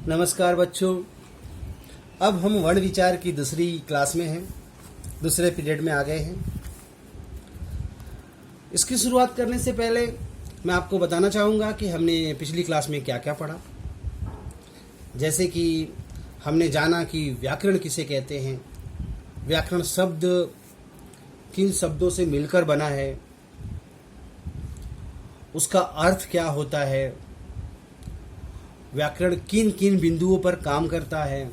नमस्कार बच्चों। अब हम वर्ण विचार की दूसरी क्लास में हैं, दूसरे पीरियड में आ गए हैं। इसकी शुरुआत करने से पहले मैं आपको बताना चाहूँगा कि हमने पिछली क्लास में क्या क्या पढ़ा। जैसे कि हमने जाना कि व्याकरण किसे कहते हैं, व्याकरण शब्द किन शब्दों से मिलकर बना है, उसका अर्थ क्या होता है, व्याकरण किन किन बिंदुओं पर काम करता है,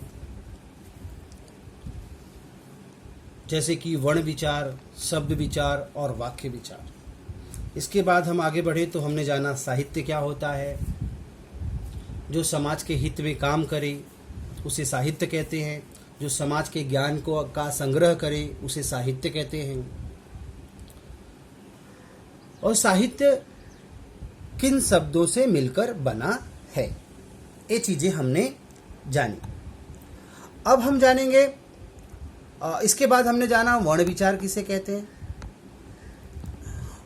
जैसे कि वर्ण विचार, शब्द विचार और वाक्य विचार। इसके बाद हम आगे बढ़े तो हमने जाना साहित्य क्या होता है। जो समाज के हित में काम करे उसे साहित्य कहते हैं, जो समाज के ज्ञान को का संग्रह करे उसे साहित्य कहते हैं। और साहित्य किन शब्दों से मिलकर बना है, ये चीजें हमने जानी। अब हम जानेंगे, इसके बाद हमने जाना वर्ण विचार किसे कहते हैं।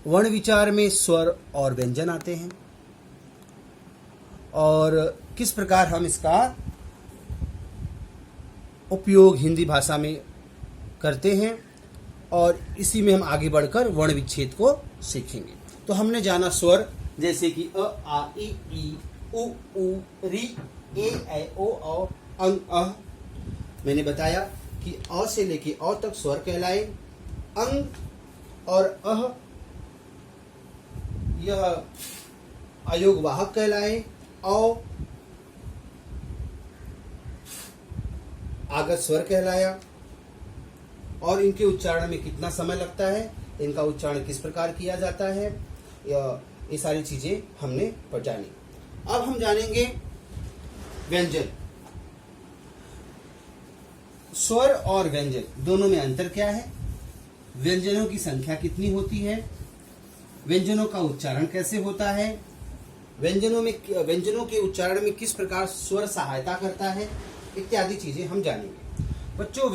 वर्ण विचार में स्वर और व्यंजन आते हैं और किस प्रकार हम इसका उपयोग हिंदी भाषा में करते हैं, और इसी में हम आगे बढ़कर वर्ण विच्छेद को सीखेंगे। तो हमने जाना स्वर, जैसे कि अ, आ, ई, उ, री, ए, ऐ, ओ, औ, अंग, अह। मैंने बताया कि अ से लेके औ तक स्वर कहलाए, अंग और अह यह अयोग वाहक कहलाए, औ आगत स्वर कहलाया। और इनके उच्चारण में कितना समय लगता है, इनका उच्चारण किस प्रकार किया जाता है, ये सारी चीजें हमने जानी। अब हम जानेंगे व्यंजन। स्वर और व्यंजन दोनों में अंतर क्या है, व्यंजनों की संख्या कितनी होती है, व्यंजनों का उच्चारण कैसे होता है, व्यंजनों के उच्चारण में किस प्रकार स्वर सहायता करता है, इत्यादि चीजें हम जानेंगे। बच्चों,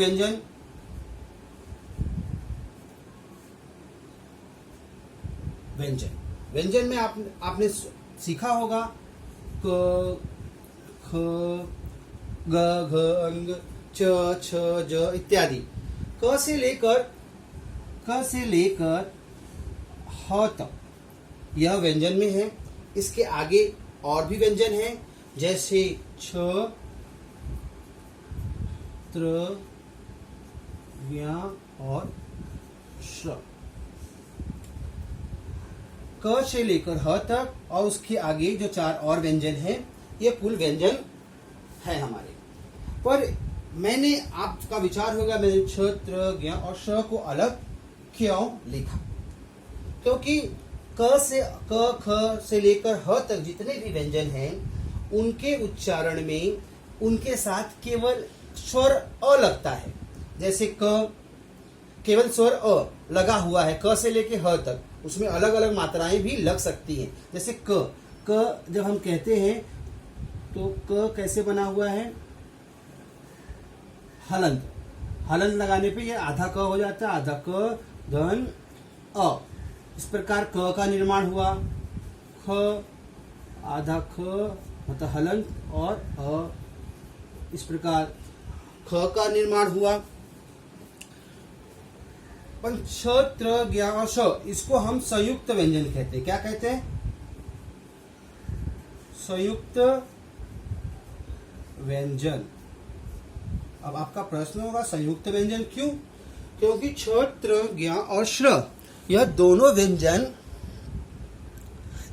व्यंजन में आपने सीखा होगा क, ख, ग, घ, अंग, च, छ, ज इत्यादि। क से लेकर ह तक यह व्यंजन में है। इसके आगे और भी व्यंजन हैं, जैसे छ, त्र, व्या और श्र। क से लेकर ह तक और उसके आगे जो चार और व्यंजन हैं, ये कुल व्यंजन है हमारे। पर मैंने, आपका विचार होगा मैंने छ, त्र, ज्ञ और श को अलग क्यों लिखा, क्योंकि क, ख से लेकर ह तक जितने भी व्यंजन हैं, उनके उच्चारण में उनके साथ केवल स्वर अ लगता है। जैसे क केवल स्वर अ लगा हुआ है, क से लेके ह तक, उसमें अलग अलग मात्राएं भी लग सकती हैं। जैसे क जब हम कहते हैं तो क कैसे बना हुआ है, हलंत लगाने पे ये आधा क हो जाता है, आधा क धन अ। इस प्रकार क का निर्माण हुआ, ख आधा ख मतलब हलंत और अ। इस प्रकार ख का निर्माण हुआ। छ, त्र, ज्ञ और श, इसको हम संयुक्त व्यंजन कहते हैं। क्या कहते हैं? संयुक्त व्यंजन। अब आपका प्रश्न होगा संयुक्त व्यंजन क्यों? क्योंकि छ, त्र, ज्ञ और श्र यह दोनों व्यंजन,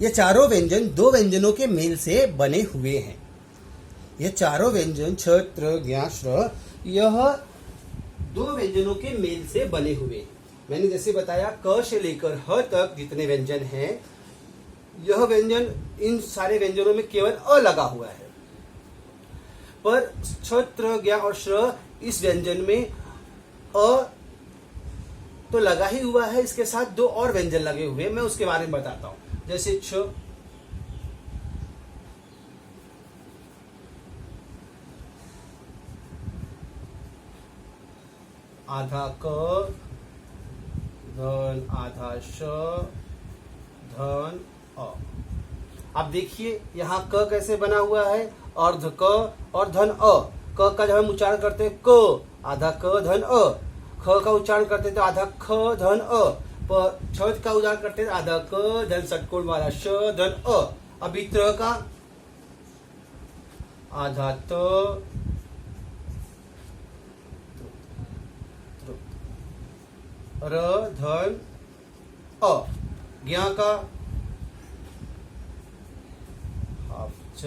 ये चारों व्यंजन दो व्यंजनों के मेल से बने हुए हैं। ये चारों व्यंजन छ, त्र, ज्ञ, श्र यह दो व्यंजनों के मेल से बने हुए हैं। मैंने जैसे बताया क से लेकर ह तक जितने व्यंजन हैं, यह व्यंजन, इन सारे व्यंजनों में केवल अ लगा हुआ है। पर छ, त्र, ज्ञ और श्र इस व्यंजन में अ तो लगा ही हुआ है, इसके साथ दो और व्यंजन लगे हुए हैं। मैं उसके बारे में बताता हूं। जैसे छ, आधा क, धन आधा श, धन अ। अब देखिए यहाँ क कैसे बना हुआ है अर्ध क और धन अ। क का जब हम उच्चारण करते हैं क, आधा क धन अ। ख का उच्चारण करते हैं तो आधा ख धन अ। छ का उच्चारण करते हैं आधा क धन षटकोण वाला श धन अ। अभी त्र का आधा त र धन अ। ज्ञा का हाफ च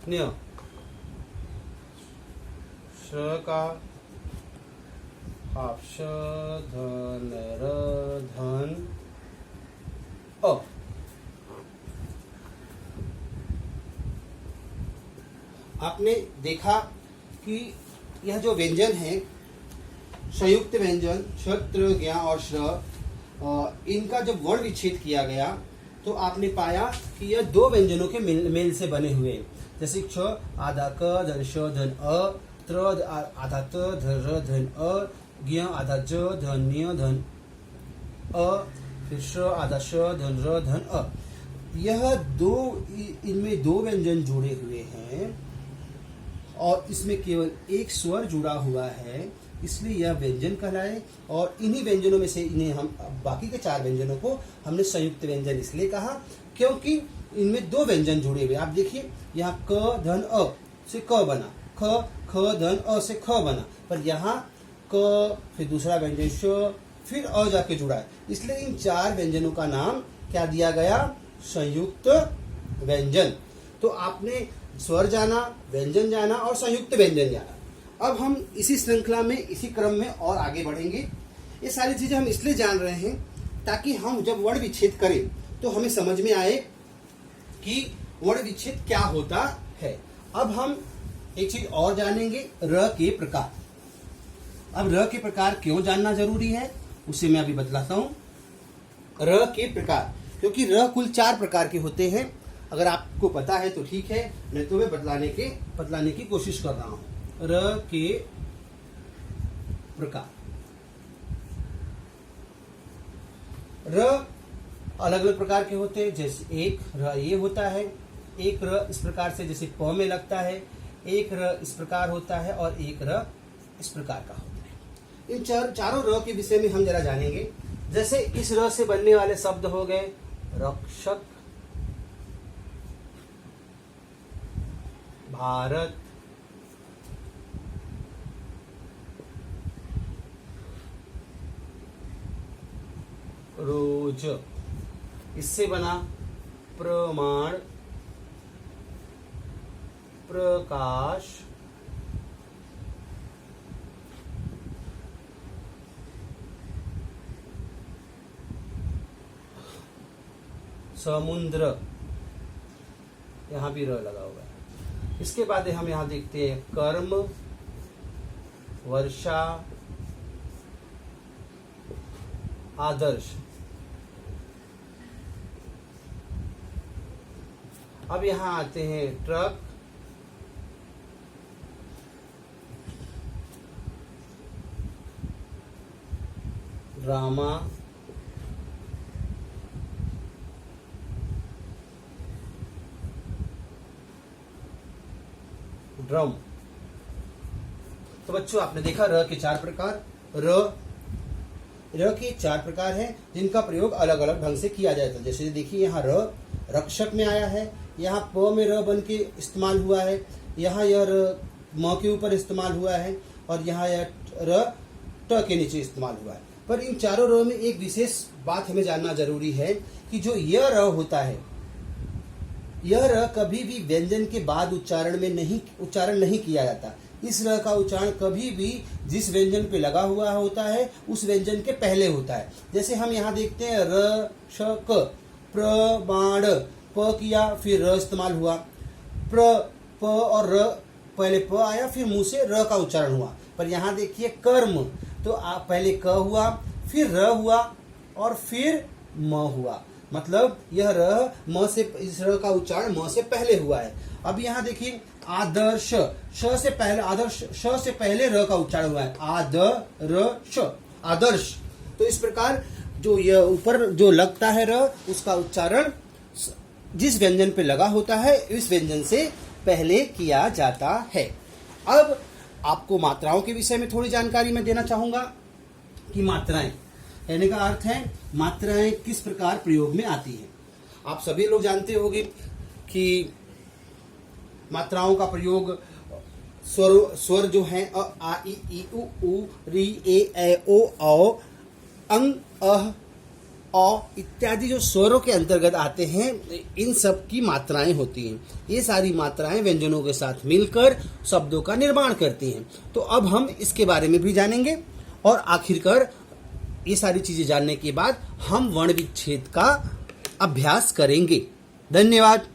न्य। श का हाफ श धन र धन अ। आपने देखा कि यह जो व्यंजन है संयुक्त व्यंजन क्षत्र ज्ञा और श्र, इनका जब वर्ण विच्छेद किया गया तो आपने पाया कि यह दो व्यंजनों के मेल से बने हुए हैं। जैसे क्ष आधा क धन श धन अ, त्र आधा त धन र धन अ, ज्ञ आधा ज धन न्य धन अ, फिर श आधा श धन र धन अ। यह दो, इनमें दो व्यंजन जुड़े हुए हैं और इसमें केवल एक स्वर जुड़ा हुआ है, इसलिए यह व्यंजन कहलाए। और इन्हीं व्यंजनों में से इन्हें हम बाकी के चार व्यंजनों को हमने संयुक्त व्यंजन इसलिए कहा क्योंकि इनमें दो व्यंजन जुड़े हुए। आप देखिए यहाँ क धन अ से क बना, ख धन अ से ख बना, पर यहाँ क फिर दूसरा व्यंजन श फिर अ जाके जुड़ा है, इसलिए इन चार व्यंजनों का नाम क्या दिया गया? संयुक्त व्यंजन। तो आपने स्वर जाना, व्यंजन जाना और संयुक्त व्यंजन जाना। अब हम इसी श्रृंखला में, इसी क्रम में और आगे बढ़ेंगे। ये सारी चीजें हम इसलिए जान रहे हैं ताकि हम जब वर्ण विच्छेद करें तो हमें समझ में आए कि वर्ण विच्छेद क्या होता है। अब हम एक चीज और जानेंगे, र के प्रकार। अब र के प्रकार क्यों जानना जरूरी है उसे मैं अभी बतलाता हूं। र के प्रकार, क्योंकि र कुल 4 प्रकार के होते हैं। अगर आपको पता है तो ठीक है, नहीं तो मैं बतलाने की कोशिश कर रहा हूं। र के प्रकार, र अलग अलग प्रकार के होते हैं। जैसे एक र ये होता है, एक र इस प्रकार से जैसे प में लगता है, एक र इस प्रकार होता है और एक र इस प्रकार का होता है। इन चारों र के विषय में हम जरा जानेंगे। जैसे इस र से बनने वाले शब्द हो गए रक्षक, भारत, रोज। इससे बना प्रमाण, प्रकाश, समुद्र, यहां भी र लगा हुआ है। इसके बाद हम यहां देखते हैं कर्म, वर्षा, आदर्श। अब यहां आते हैं ट्रक, ड्रामा, ड्रम। तो बच्चों आपने देखा र के 4 प्रकार। र के 4 प्रकार हैं जिनका प्रयोग अलग अलग ढंग से किया जाता है। जैसे देखिए यहाँ र रक्षक में आया है, यहाँ प में र बन के इस्तेमाल हुआ है, यहाँ यह र म के ऊपर इस्तेमाल हुआ है और यहाँ यह र ट के नीचे इस्तेमाल हुआ है। पर इन चारों र में एक विशेष बात हमें जानना जरूरी है कि जो यह र होता है, यह र कभी भी व्यंजन के बाद उच्चारण नहीं किया जाता। इस र का उच्चारण कभी भी जिस व्यंजन पे लगा हुआ होता है उस व्यंजन के पहले होता है। जैसे हम यहाँ देखते हैं र श क, प्रमाण, प किया फिर र इस्तेमाल हुआ, प और र पहले प आया फिर मुंह से र का उच्चारण हुआ। पर यहाँ देखिए कर्म, तो पहले क हुआ फिर र हुआ और फिर म हुआ, मतलब यह र म से, इस र का उच्चारण म से पहले हुआ है। अब यहाँ देखिए आदर्श, श से पहले, आदर्श श से पहले र का उच्चारण हुआ है, आदर्श, आदर्श। तो इस प्रकार जो यह ऊपर जो लगता है र उसका उच्चारण जिस व्यंजन पे लगा होता है इस व्यंजन से पहले किया जाता है। अब आपको मात्राओं के विषय में थोड़ी जानकारी मैं देना चाहूंगा कि मात्राएं कहने का अर्थ है मात्राएं किस प्रकार प्रयोग में आती हैं। आप सभी लोग जानते होंगे कि मात्राओं का प्रयोग स्वर जो है अ आ इ ई उ री ए ऐ ओ औ अंग अह औ इत्यादि जो स्वरों के अंतर्गत आते हैं, इन सब की मात्राएं होती हैं। ये सारी मात्राएं व्यंजनों के साथ मिलकर शब्दों का निर्माण करती हैं। तो अब हम इसके बारे में भी जानेंगे और आखिरकार ये सारी चीजें जानने के बाद हम वर्ण विच्छेद का अभ्यास करेंगे। धन्यवाद।